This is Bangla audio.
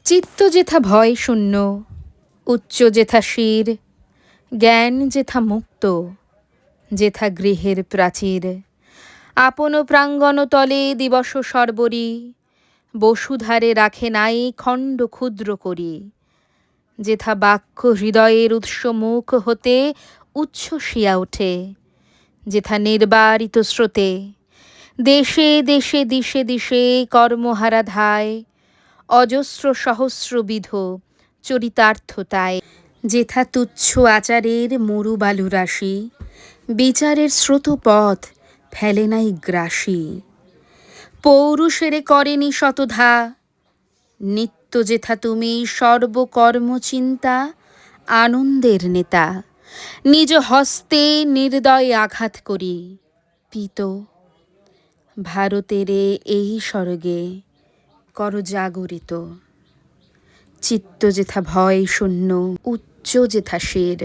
চিত্ত যেথা ভয় শূন্য, উচ্চ যেথা শির, জ্ঞান যেথা মুক্ত, যেথা গৃহের প্রাচীর। আপন প্রাঙ্গণ তলে দিবস সর্বরি, বসুধারে রাখে নাই খণ্ড ক্ষুদ্র করি। যেথা বাক্য হৃদয়ের উৎস মুখ হতে উচ্ছ্বসিয়া ওঠে, যেথা নির্বারিত স্রোতে দেশে দেশে দিশে দিশে কর্মহারা ধায়, অজস্র সহস্রবিধ চরিতার্থতায়। যেথা তুচ্ছ আচারের মরু বালু রাশি, বিচারের স্রোতপথ ফেলে নাই গ্রাসী। পৌরুষেরে করেনি শতধা, নিত্য যেথা তুমি সর্বকর্ম চিন্তা আনন্দের নেতা। নিজ হস্তে নির্দয় আঘাত করি পিত, ভারতেরে এই স্বর্গে কর জাগরিত। চিত্ত যেথা ভয় শূন্য, উচ্চ যেথা শির।